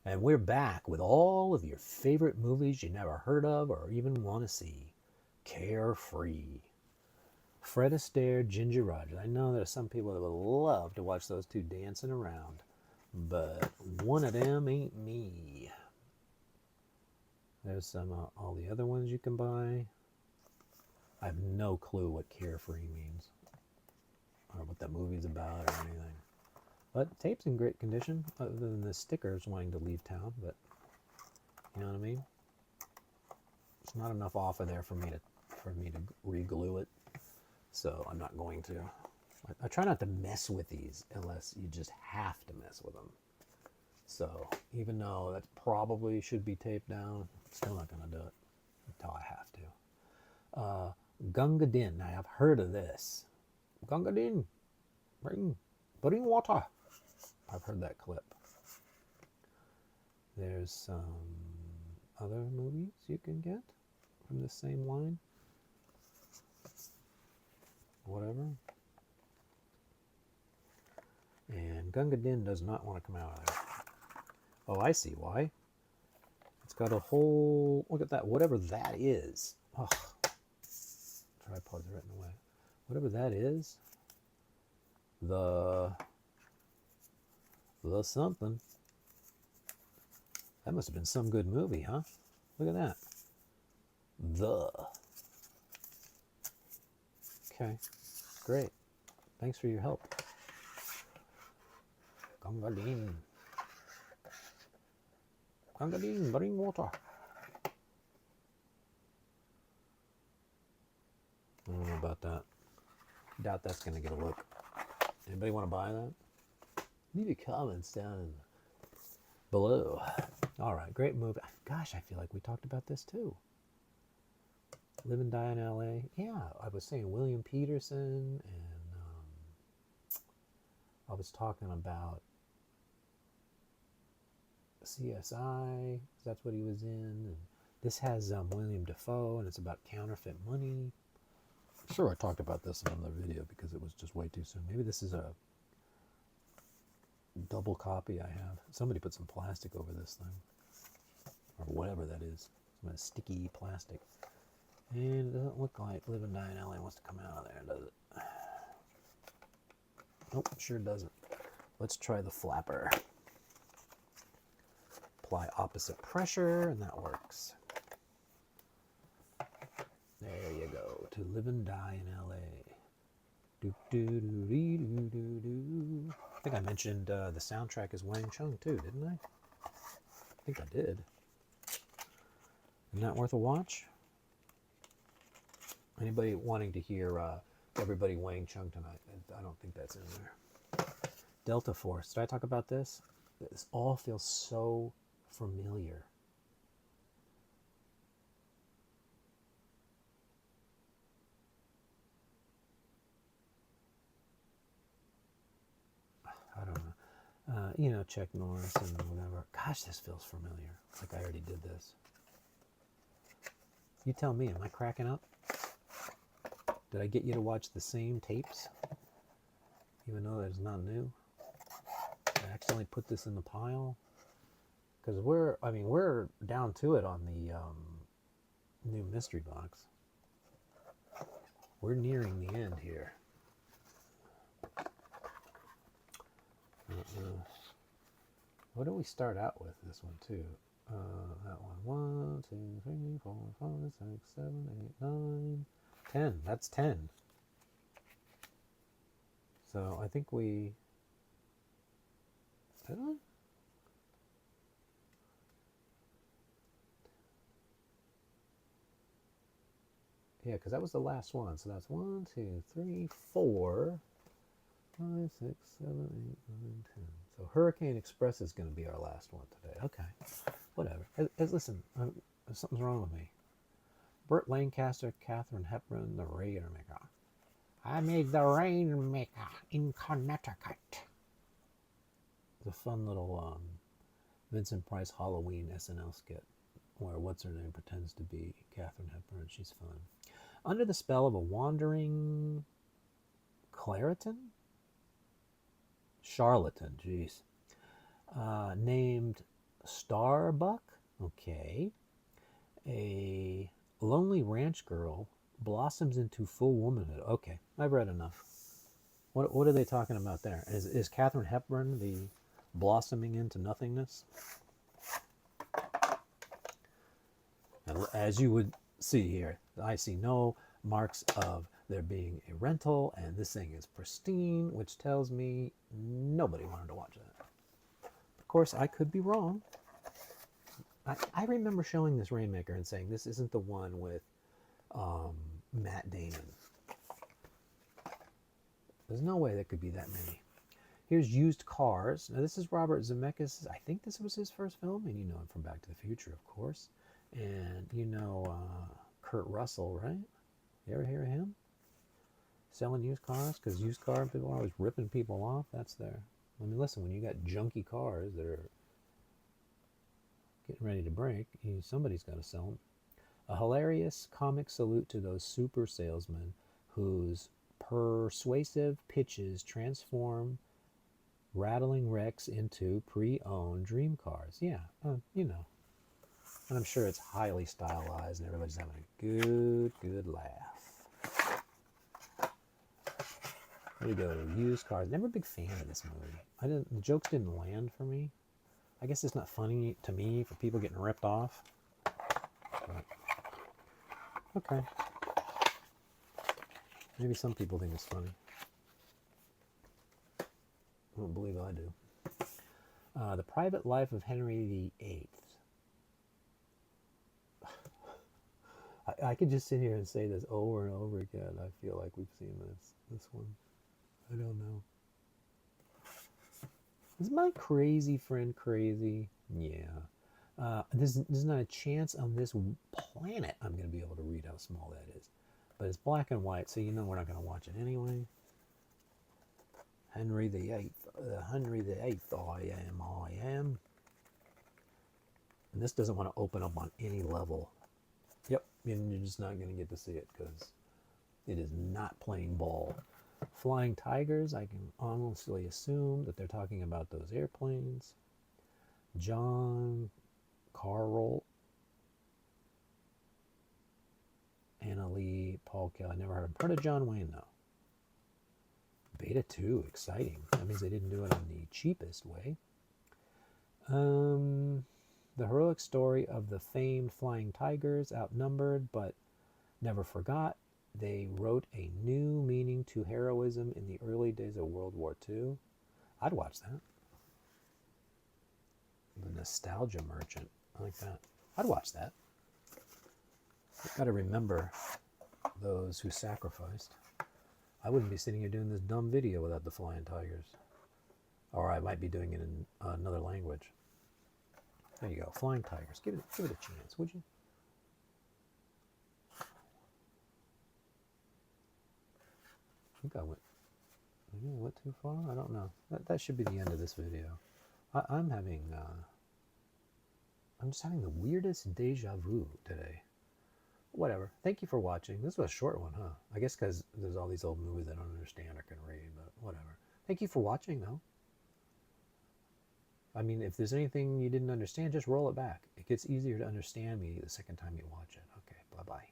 And we're back with all of your favorite movies you never heard of or even want to see. Carefree. Fred Astaire, Ginger Rogers. I know there's some people that would love to watch those two dancing around, but one of them ain't me. There's some all the other ones you can buy. I have no clue what Carefree means or what that movie's about or anything. But tape's in great condition, other than the stickers wanting to leave town. But you know what I mean. It's not enough off of there for me to re-glue it, so I'm not going to. I try not to mess with these unless you just have to mess with them. So even though that probably should be taped down, I'm still not going to do it until I have to. Gunga Din. I have heard of this. Gunga Din, bring water. I've heard that clip. There's some other movies you can get from the same line. Whatever. And Gunga Din does not want to come out of there. Oh, I see why. It's got a whole... Look at that. Whatever that is. Oh, tripod's right in the way. Whatever that is. The something. That must have been some good movie, huh? Look at that. Okay. Great. Thanks for your help. Gangadin. Gangadin, bring water. I don't know about that. Doubt that's going to get a look. Anybody want to buy that? Leave your comments down below. All right, great movie. Gosh, I feel like we talked about this too. Live and Die in L.A. Yeah, I was saying William Peterson, and I was talking about CSI. That's what he was in. And this has William Dafoe, and it's about counterfeit money. I'm sure I talked about this in another video because it was just way too soon. Maybe this is a double copy I have. Somebody put some plastic over this thing, or whatever that is. Some sticky plastic. And it doesn't look like Live and Die in LA wants to come out of there, does it? Nope, sure doesn't. Let's try the flapper. Apply opposite pressure, and that works. There you go. To Live and Die in LA. Do, do, do, do, do, do, do. I think I mentioned the soundtrack is Wang Chung too, didn't I? I think I did. Isn't that worth a watch? Anybody wanting to hear Everybody Wang Chung tonight? I don't think that's in there. Delta Force. Did I talk about this? This all feels so familiar. I don't know. You know, Chuck Norris and whatever. Gosh, this feels familiar. Like I already did this. You tell me, am I cracking up? Did I get you to watch the same tapes? Even though it's not new? I accidentally put this in the pile? Because we're down to it on the new mystery box. We're nearing the end here. What do we start out with? This one too. That one. 1, 2, 3, 4, 5, 6, 7, 8, 9, 10. That's 10. So I think we... Did I? Yeah, because that was the last one. So that's 1, 2, 3, 4, 5, 6, 7, 8, 9, 10. So Hurricane Express is going to be our last one today. Okay, whatever. Listen, something's wrong with me. Burt Lancaster, Katharine Hepburn, the Rainmaker. I made the Rainmaker in Connecticut. It's a fun little Vincent Price Halloween SNL skit where what's her name pretends to be Katharine Hepburn. She's fun. Under the spell of a wandering charlatan, jeez, named Starbuck. Okay. A lonely ranch girl blossoms into full womanhood. Okay, I've read enough. What are they talking about there? Is Katharine Hepburn the blossoming into nothingness? And as you would see here, I see no marks of there being a rental, and this thing is pristine, which tells me nobody wanted to watch that. Of course, I could be wrong. I remember showing this Rainmaker and saying this isn't the one with Matt Damon. There's no way there could be that many. Here's Used Cars. Now this is Robert Zemeckis. I think this was his first film, and you know him from Back to the Future, of course. And you know Kurt Russell, right? You ever hear of him? Selling used cars? Because used car people are always ripping people off. That's their... I mean, listen, when you got junky cars that are getting ready to break, somebody's got to sell them. A hilarious comic salute to those super salesmen whose persuasive pitches transform rattling wrecks into pre-owned dream cars. Yeah, you know. And I'm sure it's highly stylized and everybody's having a good laugh. There we go. Used cars. Never a big fan of this movie. The jokes didn't land for me. I guess it's not funny to me for people getting ripped off. But, okay. Maybe some people think it's funny. I don't believe I do. The Private Life of Henry VIII. I could just sit here and say this over and over again. I feel like we've seen this one. I don't know. Is my crazy friend crazy? Yeah. There's not a chance on this planet I'm going to be able to read how small that is. But it's black and white, so you know we're not going to watch it anyway. Henry VIII. Henry VIII, I am. And this doesn't want to open up on any level. Yep, and you're just not going to get to see it because it is not playing ball. Flying Tigers, I can honestly assume that they're talking about those airplanes. John Carroll, Anna Lee, Paul Kelly. I never heard of him. Heard of John Wayne, though. Beta 2, exciting. That means they didn't do it on the cheapest way. The heroic story of the famed Flying Tigers, outnumbered but never forgot. They wrote a new meaning to heroism in the early days of World War II. I'd watch that. The Nostalgia Merchant. I like that. I'd watch that. You've got to remember those who sacrificed. I wouldn't be sitting here doing this dumb video without the Flying Tigers. Or I might be doing it in another language. There you go. Flying Tigers. Give it a chance, would you? I think I went too far? I don't know. That should be the end of this video. I'm just having the weirdest deja vu today. Whatever. Thank you for watching. This was a short one, huh? I guess because there's all these old movies I don't understand or can read, but whatever. Thank you for watching, though. I mean, if there's anything you didn't understand, just roll it back. It gets easier to understand me the second time you watch it. Okay, bye-bye.